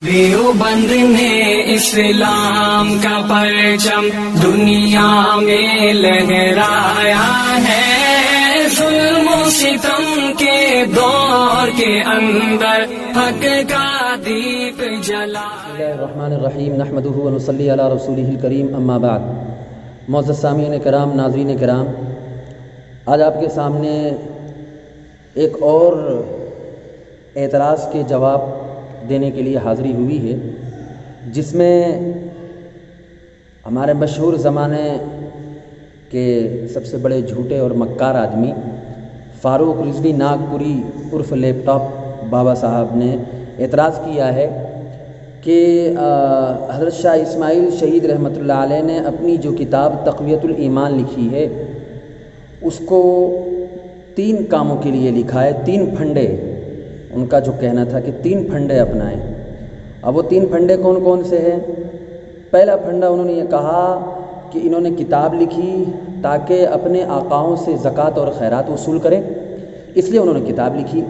دیوبند نے اسلام کا پرچم دنیا میں لہرایا ہے، ظلم و ستم کے دور کے اندر حق کا دیپ جلا۔ بسم اللہ الرحمن الرحیم، نحمدہ و نصلی علی رسولہ الکریم، اما بعد۔ معزز سامعین کرام، ناظرین کرام، آج آپ کے سامنے ایک اور اعتراض کے جواب دینے کے لیے حاضری ہوئی ہے، جس میں ہمارے مشہور زمانے کے سب سے بڑے جھوٹے اور مکار آدمی فاروق رضوی ناگپوری عرف لیپ ٹاپ بابا صاحب نے اعتراض کیا ہے کہ حضرت شاہ اسماعیل شہید رحمۃ اللہ علیہ نے اپنی جو کتاب تقویۃ الایمان لکھی ہے اس کو 3 کاموں کے لیے لکھا ہے، 3 پھنڈے۔ ان کا جو کہنا تھا کہ 3 پھنڈے اپنائیں۔ اب وہ 3 پھنڈے کون کون سے ہیں؟ پہلا پھنڈا انہوں نے یہ کہا کہ انہوں نے کتاب لکھی تاکہ اپنے آقاؤں سے زکوٰۃ اور خیرات وصول کریں، اس لیے انہوں نے کتاب لکھی،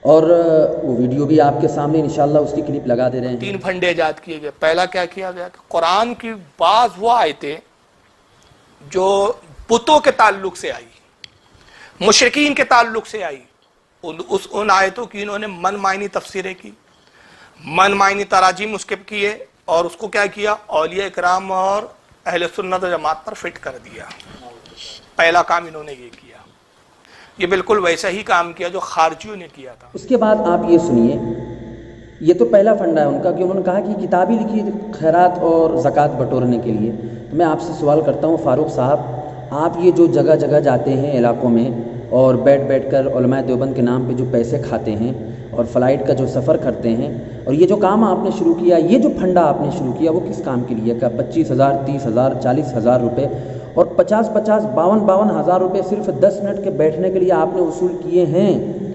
اور وہ ویڈیو بھی آپ کے سامنے انشاءاللہ اس کی کلپ لگا دے رہے ہیں۔ 3 پھنڈے ایجاد کیے گئے۔ پہلا کیا کیا گیا کہ قرآن کی بعض وہ آیتیں جو بتوں کے تعلق سے آئی، مشرکین کے تعلق سے آئی، ان آیتوں کی انہوں نے من معنی تفسیریں کی، من معنی تراجم اس کے کیے، اور اس کو کیا کیا، اولیاء اکرام اور اہل سنت و جماعت پر فٹ کر دیا۔ پہلا کام انہوں نے یہ کیا، یہ بالکل ویسا ہی کام کیا جو خارجیوں نے کیا تھا۔ اس کے بعد آپ یہ سنیے، یہ تو پہلا فنڈا ہے ان کا کہ انہوں نے کہا کہ کتابی لکھی خیرات اور زکوٰۃ بٹورنے کے لیے۔ تو میں آپ سے سوال کرتا ہوں فاروق صاحب، آپ یہ جو جگہ جگہ جاتے ہیں علاقوں میں اور بیٹھ کر علماء دیوبند کے نام پہ جو پیسے کھاتے ہیں اور فلائٹ کا جو سفر کرتے ہیں، اور یہ جو کام آپ نے شروع کیا، یہ جو پھنڈا آپ نے شروع کیا وہ کس کام کے لیے؟ کہ 25,000 30,000 40,000 روپے اور 50,000 52,000 روپے صرف 10 منٹ کے بیٹھنے کے لیے آپ نے وصول کیے ہیں؟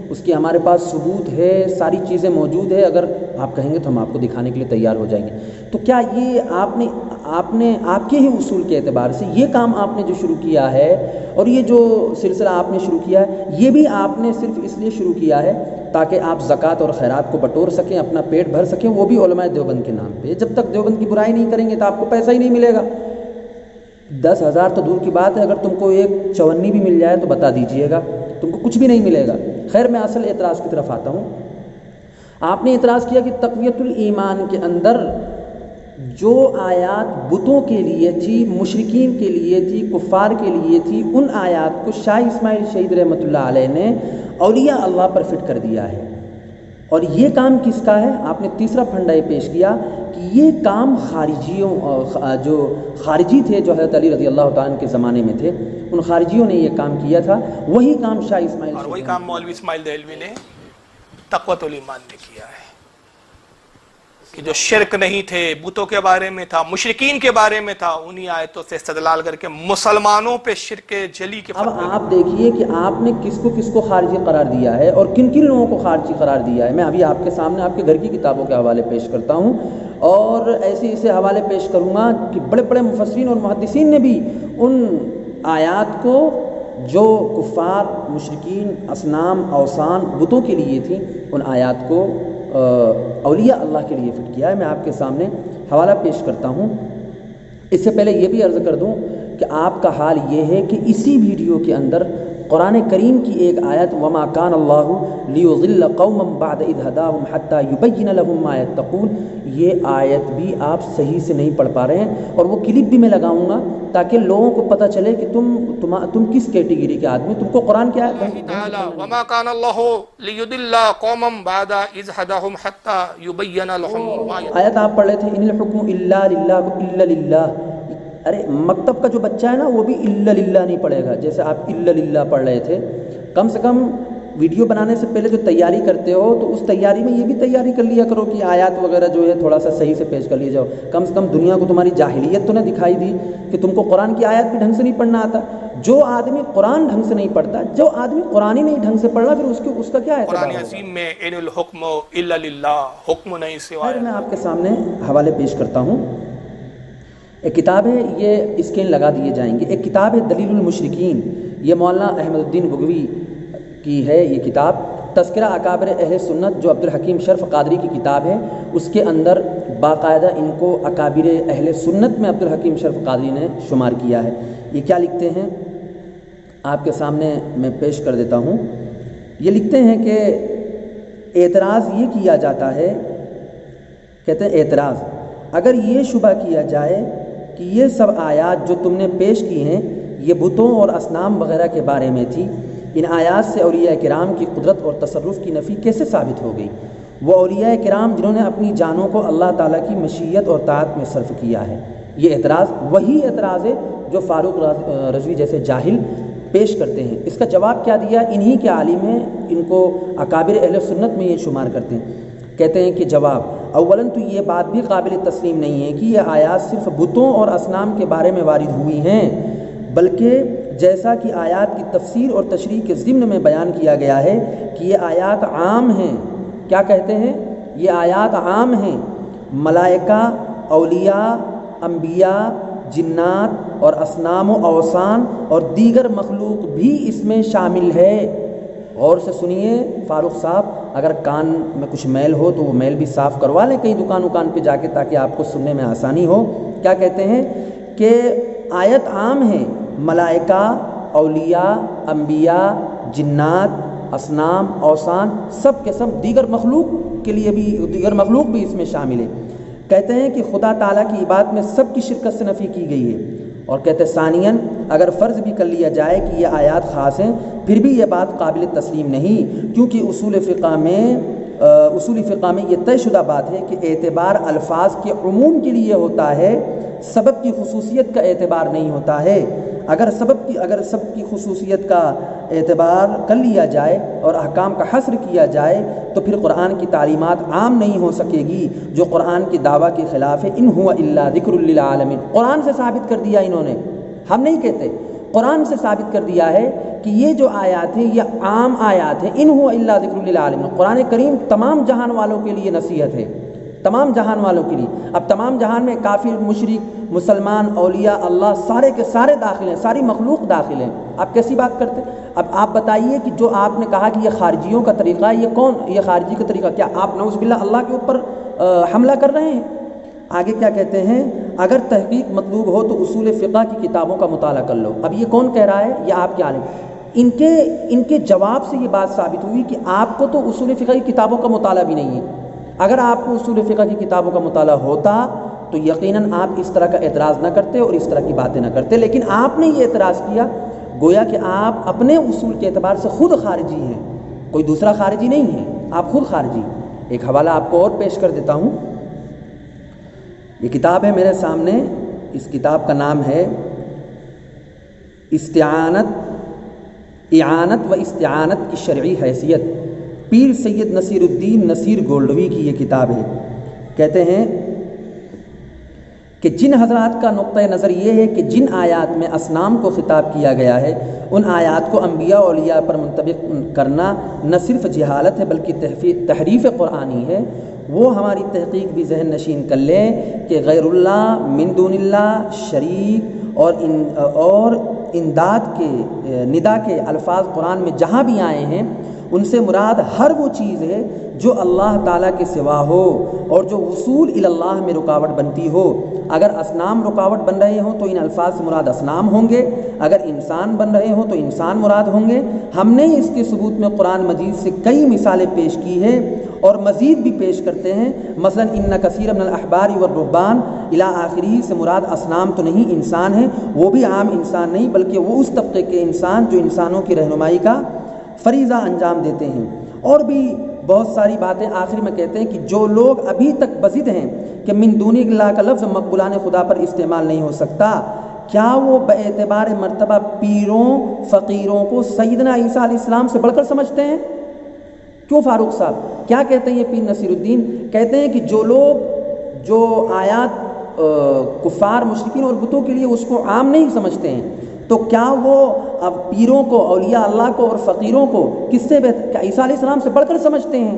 اس کی ہمارے پاس ثبوت ہے، ساری چیزیں موجود ہے، اگر آپ کہیں گے تو ہم آپ کو دکھانے کے لیے تیار ہو جائیں گے۔ تو کیا یہ آپ کے ہی اصول کے اعتبار سے یہ کام آپ نے جو شروع کیا ہے، اور یہ جو سلسلہ آپ نے شروع کیا ہے، یہ بھی آپ نے صرف اس لیے شروع کیا ہے تاکہ آپ زکوٰۃ اور خیرات کو بٹور سکیں، اپنا پیٹ بھر سکیں، وہ بھی علماء دیوبند کے نام پہ؟ جب تک دیوبند کی برائی نہیں کریں گے تو آپ کو پیسہ ہی نہیں ملے گا۔ 10,000 تو دور کی بات ہے، اگر تم کو ایک چونی بھی مل جائے تو بتا دیجئے گا، تم کو کچھ بھی نہیں ملے گا۔ خیر، میں اصل اعتراض کی طرف آتا ہوں۔ آپ نے اعتراض کیا کہ تقویۃ الایمان کے اندر جو آیات بتوں کے لیے تھی، مشرکین کے لیے تھی، کفار کے لیے تھی، ان آیات کو شاہ اسماعیل شہید رحمۃ اللہ علیہ نے اولیاء اللہ پر فٹ کر دیا ہے۔ اور یہ کام کس کا ہے؟ آپ نے تیسرا پھنڈا یہ پیش کیا کہ یہ کام خارجیوں، جو خارجی تھے جو حضرت علی رضی اللہ تعالیٰ عنہ کے زمانے میں تھے، ان خارجیوں نے یہ کام کیا تھا، وہی کام شاہ اسماعیل، اور وہی کام مولوی اسماعیل دہلوی نے تقویۃ الایمان نے کیا ہے، کہ جو شرک نہیں تھے، بتوں کے بارے میں تھا، مشرکین کے بارے میں تھا، انہی آیتوں سے استدلال کر کے مسلمانوں پہ شرک جلی کے اب آپ دیکھیے کہ آپ نے کس کو خارجی قرار دیا ہے اور کن کن لوگوں کو خارجی قرار دیا ہے۔ میں ابھی آپ کے سامنے آپ کے گھر کی کتابوں کے حوالے پیش کرتا ہوں، اور ایسے حوالے پیش کروں گا کہ بڑے بڑے مفسرین اور محدثین نے بھی ان آیات کو جو کفار، مشرکین، اصنام، اوثان، بتوں کے لیے تھیں، ان آیات کو اولیاء اللہ کے لیے فٹ کیا ہے۔ میں آپ کے سامنے حوالہ پیش کرتا ہوں۔ اس سے پہلے یہ بھی عرض کر دوں کہ آپ کا حال یہ ہے کہ اسی ویڈیو کے اندر قرآن کریم کی ایک آیت وَمَا كَانَ اللَّهُ لِيُضِلَّ قَوْمًا بَعْدَ إِذْ هَدَاهُمْ حَتَّى يُبَيِّنَ لَهُم مَّا يَتَّقُونَ، یہ آیت بھی آپ صحیح سے نہیں پڑھ پا رہے ہیں، اور وہ کلپ بھی میں لگاؤں گا تاکہ لوگوں کو پتہ چلے کہ تم کس کیٹیگری کے آدمی، تم کو قرآن کیا ہے۔ وَمَا كَانَ اللَّهُ لِيُضِلَّ قَوْمًا بَعْدَ إِذْ هَدَاهُمْ حَتَّى يُبَيِّنَ لَهُم مَّا يَتَّقُونَ۔ آیت آپ پڑھ رہے تھے، اِنِ الْحُكْمُ إِلَّا لِلَّهِ إِلَّا لِلَّهِ۔ ارے مکتب کا جو بچہ ہے نا، وہ بھی الا للہ نہیں پڑھے گا، جیسے آپ الا للہ پڑھ رہے تھے۔ کم سے کم ویڈیو بنانے سے پہلے جو تیاری کرتے ہو تو اس تیاری میں یہ بھی تیاری کر لیا کرو کہ آیات وغیرہ جو ہے تھوڑا سا صحیح سے پیش کر لیے جاؤ۔ کم سے کم دنیا کو تمہاری جاہلیت تو نہ دکھائی دی کہ تم کو قرآن کی آیات بھی ڈھنگ سے نہیں پڑھنا آتا۔ جو آدمی قرآن ڈھنگ سے نہیں پڑھتا، جو آدمی قرآن ہی نہیں ڈھنگ سے پڑھنا، پھر اس کا کیا ہے؟ قرآن عظیم میں ان الحکم الا للہ، حکم نہیں سوائے۔ میں آپ کے سامنے حوالے پیش کرتا ہوں۔ ایک کتاب ہے، یہ اسکرین لگا دیے جائیں گے، ایک کتاب ہے دلیل المشرکین، یہ مولانا احمد الدین بغوی کی ہے یہ کتاب۔ تذکرہ اکابر اہل سنت جو عبدالحکیم شرف قادری کی کتاب ہے، اس کے اندر باقاعدہ ان کو اکابر اہل سنت میں عبدالحکیم شرف قادری نے شمار کیا ہے۔ یہ کیا لکھتے ہیں آپ کے سامنے میں پیش کر دیتا ہوں۔ یہ لکھتے ہیں کہ اعتراض یہ کیا جاتا ہے، کہتے ہیں اعتراض اگر یہ شبہ کیا جائے کہ یہ سب آیات جو تم نے پیش کی ہیں یہ بتوں اور اصنام وغیرہ کے بارے میں تھی، ان آیات سے اولیاء کرام کی قدرت اور تصرف کی نفی کیسے ثابت ہو گئی؟ وہ اولیاء کرام جنہوں نے اپنی جانوں کو اللہ تعالیٰ کی مشیت اور طاعت میں صرف کیا ہے۔ یہ اعتراض وہی اعتراض ہے جو فاروق رضوی جیسے جاہل پیش کرتے ہیں۔ اس کا جواب کیا دیا؟ انہی کے عالم ہیں، ان کو اکابر اہل سنت میں یہ شمار کرتے ہیں۔ کہتے ہیں کہ جواب، اولاً تو یہ بات بھی قابل تسلیم نہیں ہے کہ یہ آیات صرف بتوں اور اصنام کے بارے میں وارد ہوئی ہیں، بلکہ جیسا کہ آیات کی تفسیر اور تشریح کے ضمن میں بیان کیا گیا ہے کہ یہ آیات عام ہیں۔ کیا کہتے ہیں؟ یہ آیات عام ہیں، ملائکہ، اولیاء، انبیاء، جنات اور اصنام و اوثان اور دیگر مخلوق بھی اس میں شامل ہے۔ اور سے سنیے فاروق صاحب، اگر کان میں کچھ میل ہو تو وہ میل بھی صاف کروا لیں کہیں دکان پہ جا کے، تاکہ آپ کو سننے میں آسانی ہو۔ کیا کہتے ہیں کہ آیت عام ہے، ملائکہ، اولیاء، انبیاء، جنات، اصنام، اوثان، سب کے سب دیگر مخلوق کے لیے بھی، دیگر مخلوق بھی اس میں شامل ہے۔ کہتے ہیں کہ خدا تعالیٰ کی عبادت میں سب کی شرکت سے نفی کی گئی ہے۔ اور کہتے ہیں ثانیاً اگر فرض بھی کر لیا جائے کہ یہ آیات خاص ہیں، پھر بھی یہ بات قابل تسلیم نہیں، کیونکہ اصول فقہ میں یہ طے شدہ بات ہے کہ اعتبار الفاظ کے عموم کے لیے ہوتا ہے، سبب کی خصوصیت کا اعتبار نہیں ہوتا ہے۔ اگر سب کی خصوصیت کا اعتبار کر لیا جائے اور احکام کا حصر کیا جائے تو پھر قرآن کی تعلیمات عام نہیں ہو سکے گی، جو قرآن کی دعویٰ کے خلاف ہے۔ ان هو الا ذکر للعالمین، قرآن سے ثابت کر دیا انہوں نے، ہم نہیں کہتے، قرآن سے ثابت کر دیا ہے کہ یہ جو آیات ہیں یہ عام آیات ہیں۔ ان هو الا ذکر للعالمین، قرآن کریم تمام جہان والوں کے لیے نصیحت ہے، تمام جہان والوں کے لیے۔ اب تمام جہان میں کافر، مشرک، مسلمان، اولیاء اللہ سارے کے سارے داخل ہیں، ساری مخلوق داخل ہیں۔ آپ کیسی بات کرتے؟ اب آپ بتائیے کہ جو آپ نے کہا کہ یہ خارجیوں کا طریقہ ہے، یہ کون؟ یہ خارجی کا طریقہ کیا آپ نعوذ باللہ اللہ کے اوپر حملہ کر رہے ہیں؟ آگے کیا کہتے ہیں؟ اگر تحقیق مطلوب ہو تو اصول فقہ کی کتابوں کا مطالعہ کر لو۔ اب یہ کون کہہ رہا ہے؟ یہ آپ کے عالم۔ ان کے جواب سے یہ بات ثابت ہوئی کہ آپ کو تو اصول فقہ کی کتابوں کا مطالعہ بھی نہیں ہے۔ اگر آپ کو اصول فقہ کی کتابوں کا مطالعہ ہوتا تو یقیناً آپ اس طرح کا اعتراض نہ کرتے اور اس طرح کی باتیں نہ کرتے، لیکن آپ نے یہ اعتراض کیا، گویا کہ آپ اپنے اصول کے اعتبار سے خود خارجی ہیں، کوئی دوسرا خارجی نہیں ہے، آپ خود خارجی۔ ایک حوالہ آپ کو اور پیش کر دیتا ہوں، یہ کتاب ہے میرے سامنے، اس کتاب کا نام ہے اعانت و استعانت کی شرعی حیثیت، پیر سید نصیر الدین نصیر گولڈوی کی یہ کتاب ہے۔ کہتے ہیں کہ جن حضرات کا نقطہ نظر یہ ہے کہ جن آیات میں اصنام کو خطاب کیا گیا ہے ان آیات کو انبیاء اور اولیاء پر منطبق کرنا نہ صرف جہالت ہے بلکہ تحریف قرآنی ہے، وہ ہماری تحقیق بھی ذہن نشین کر لیں کہ غیر اللہ، من دون اللہ، شریک اور امداد کے ندا کے الفاظ قرآن میں جہاں بھی آئے ہیں ان سے مراد ہر وہ چیز ہے جو اللہ تعالیٰ کے سوا ہو اور جو وصول الی اللہ میں رکاوٹ بنتی ہو۔ اگر اصنام رکاوٹ بن رہے ہوں تو ان الفاظ سے مراد اصنام ہوں گے، اگر انسان بن رہے ہوں تو انسان مراد ہوں گے۔ ہم نے اس کے ثبوت میں قرآن مجید سے کئی مثالیں پیش کی ہیں اور مزید بھی پیش کرتے ہیں، مثلا ان کثیر من الاحبار والرہبان الی آخری سے مراد اصنام تو نہیں، انسان ہیں، وہ بھی عام انسان نہیں بلکہ وہ اس طبقے کے انسان جو انسانوں کی رہنمائی کا فریضہ انجام دیتے ہیں۔ اور بھی بہت ساری باتیں آخر میں کہتے ہیں کہ جو لوگ ابھی تک بضد ہیں کہ من دون اللہ کا لفظ مقبولان خدا پر استعمال نہیں ہو سکتا، کیا وہ باعتبار مرتبہ پیروں فقیروں کو سیدنا عیسیٰ علیہ السلام سے بڑھ کر سمجھتے ہیں؟ کیوں فاروق صاحب؟ کیا کہتے ہیں یہ پیر نصیر الدین؟ کہتے ہیں کہ جو لوگ جو آیات کفار مشرکین اور بتوں کے لیے اس کو عام نہیں سمجھتے ہیں، تو کیا وہ اب پیروں کو، اولیاء اللہ کو اور فقیروں کو کس سے کیا عیسیٰ علیہ السلام سے بڑھ کر سمجھتے ہیں؟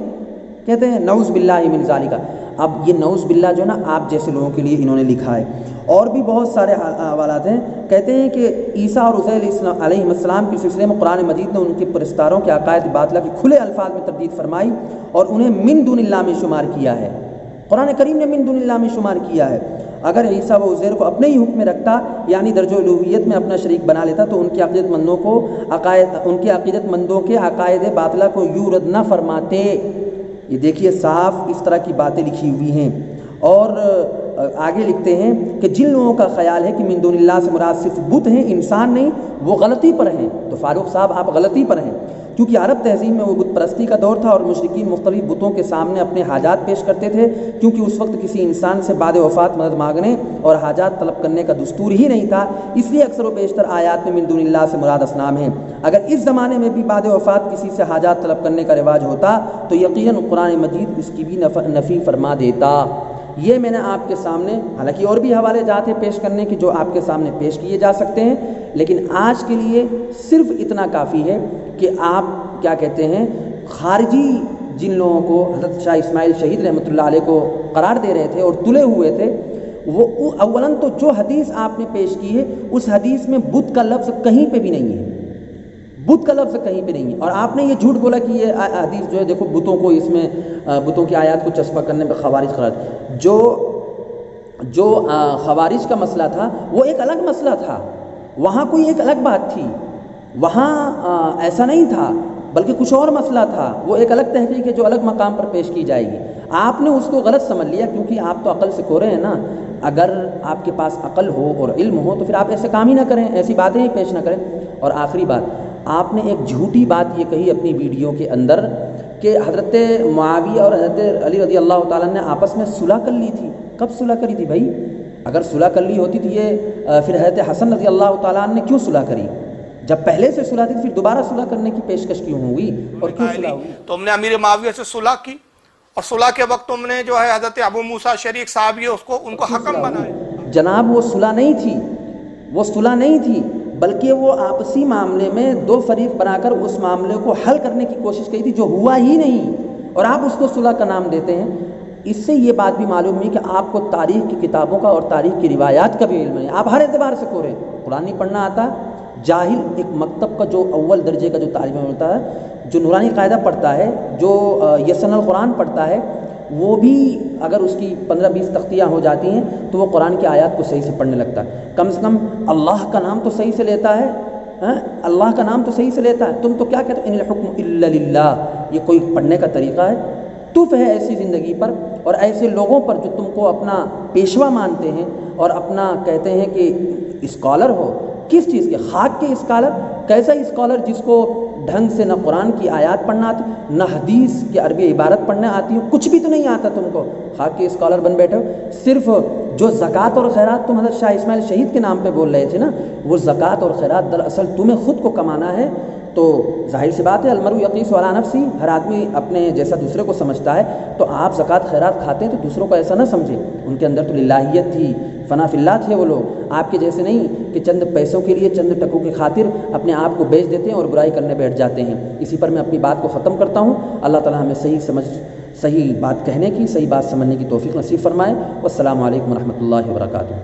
کہتے ہیں نعوذ باللہ من ذالک۔ اب یہ نعوذ باللہ جو ہے نا آپ جیسے لوگوں کے لیے انہوں نے لکھا ہے، اور بھی بہت سارے حوالات ہیں. کہتے ہیں کہ عیسیٰ اور عزیر علیہ السلام کے سلسلے میں قرآن مجید نے ان کے پرستاروں کے عقائد باطلہ کی کھلے الفاظ میں تردید فرمائی اور انہیں من دون اللہ میں شمار کیا ہے. قرآن کریم نے من دون اللہ میں شمار کیا ہے. اگر عیسیٰ و عزیر کو اپنے ہی حکم میں رکھتا یعنی درجہ الوہیت میں اپنا شریک بنا لیتا تو ان کے عقیدت مندوں کے عقائد باطلہ کو یوں رد نہ فرماتے. یہ دیکھیے صاف اس طرح کی باتیں لکھی ہوئی ہیں. اور آگے لکھتے ہیں کہ جن لوگوں کا خیال ہے کہ من دون اللہ سے مراد صرف بت ہیں انسان نہیں، وہ غلطی پر ہیں. تو فاروق صاحب آپ غلطی پر ہیں، کیونکہ عرب تہذیب میں وہ بت پرستی کا دور تھا اور مشرکین مختلف بتوں کے سامنے اپنے حاجات پیش کرتے تھے، کیونکہ اس وقت کسی انسان سے بعد وفات مدد مانگنے اور حاجات طلب کرنے کا دستور ہی نہیں تھا. اس لیے اکثر و بیشتر آیات میں من دون اللہ سے مراد اصنام ہیں. اگر اس زمانے میں بھی بعد وفات کسی سے حاجات طلب کرنے کا رواج ہوتا تو یقیناً قرآن مجید اس کی بھی نفی فرما دیتا. یہ میں نے آپ کے سامنے، حالانکہ اور بھی حوالے جات ہیں پیش کرنے کی جو آپ کے سامنے پیش کیے جا سکتے ہیں، لیکن آج کے لیے صرف اتنا کافی ہے کہ آپ کیا کہتے ہیں خارجی جن لوگوں کو حضرت شاہ اسماعیل شہید رحمۃ اللہ علیہ کو قرار دے رہے تھے اور تلے ہوئے تھے، وہ اولاً تو جو حدیث آپ نے پیش کی ہے اس حدیث میں بت کا لفظ کہیں پہ بھی نہیں ہے. بت کا لفظ کہیں پہ نہیں ہے. اور آپ نے یہ جھوٹ بولا کہ یہ حدیث جو ہے دیکھو بتوں کو اس میں بتوں کی آیات کو چسپاں کرنے پہ خوارج قرار. جو خوارج کا مسئلہ تھا وہ ایک الگ مسئلہ تھا، وہاں کوئی ایک الگ بات تھی، وہاں ایسا نہیں تھا بلکہ کچھ اور مسئلہ تھا. وہ ایک الگ تحقیق ہے جو الگ مقام پر پیش کی جائے گی. آپ نے اس کو غلط سمجھ لیا کیونکہ آپ تو عقل سے کھورے ہیں نا. اگر آپ کے پاس عقل ہو اور علم ہو تو پھر آپ ایسے کام ہی نہ کریں، ایسی باتیں ہی پیش نہ کریں. اور آخری بات، آپ نے ایک جھوٹی بات یہ کہی اپنی ویڈیو کے اندر کہ حضرت معاویہ اور حضرت علی رضی اللہ تعالیٰ نے آپس میں صلح کر لی تھی. کب صلح کری تھی بھائی؟ اگر صلح کر لی ہوتی تو یہ پھر حضرت حسن رضی اللہ تعالیٰ نے کیوں صلح کری؟ جب پہلے سے صلح تھی پھر دوبارہ صلح کرنے کی پیشکش کیوں ہوئی اور کیوں صلح ہوئی؟ تم نے امیر معاویہ سے صلح کی اور صلح کے وقت تم نے جو ہے حضرت ابو موسیٰ شریک صاحب یہ ان کو حکم بنائے. جناب وہ صلح نہیں تھی، وہ صلح نہیں تھی، بلکہ وہ آپسی معاملے میں دو فریق بنا کر اس معاملے کو حل کرنے کی کوشش کی تھی جو ہوا ہی نہیں، اور آپ اس کو صلح کا نام دیتے ہیں. اس سے یہ بات بھی معلوم ہوئی کہ آپ کو تاریخ کی کتابوں کا اور تاریخ کی روایات کا بھی علم نہیں. آپ ہر اعتبار سے کھورے، قرآن نہیں پڑھنا آتا. جاہل ایک مکتب کا جو اول درجے کا جو طالب علم ہوتا ہے، جو نورانی قاعدہ پڑھتا ہے، جو یسن القرآن پڑھتا ہے، وہ بھی اگر اس کی 15-20 تختیاں ہو جاتی ہیں تو وہ قرآن کی آیات کو صحیح سے پڑھنے لگتا ہے. کم سے کم اللہ کا نام تو صحیح سے لیتا ہے، اللہ کا نام تو صحیح سے لیتا ہے. تم تو کیا کہتے ہو ان الحکم الا للہ. یہ کوئی پڑھنے کا طریقہ ہے؟ تف ہے ایسی زندگی پر اور ایسے لوگوں پر جو تم کو اپنا پیشوا مانتے ہیں اور اپنا کہتے ہیں کہ اسکالر ہو. کس چیز کے؟ خاک کے اسکالر. کیسا اسکالر جس کو ڈھنگ سے نہ قرآن کی آیات پڑھنا آتی، نہ حدیث کی عربی عبارت پڑھنا آتی ہو، کچھ بھی تو نہیں آتا تم کو، خاک کے اسکالر بن بیٹھے ہو. صرف جو زکوٰۃ اور خیرات تم حضرت شاہ اسماعیل شہید کے نام پہ بول رہے تھے نا، وہ زکوٰۃ اور خیرات دراصل تمہیں خود کو کمانا ہے. تو ظاہر سی بات ہے المرء یقیس علی نفسی، ہر آدمی اپنے جیسا دوسرے کو سمجھتا ہے. تو آپ زکوٰۃ خیرات کھاتے ہیں تو دوسروں کو ایسا نہ سمجھیں. ان کے اندر تو للہیت تھی، فنا فی اللہ تھے وہ لوگ. آپ کے جیسے نہیں کہ چند پیسوں کے لیے، چند ٹکوں کی خاطر اپنے آپ کو بیچ دیتے ہیں اور برائی کرنے بیٹھ جاتے ہیں. اسی پر میں اپنی بات کو ختم کرتا ہوں. اللہ تعالیٰ ہمیں صحیح بات کہنے کی، صحیح بات سمجھنے کی توفیق نصیب فرمائے. والسلام علیکم ورحمۃ اللہ وبرکاتہ.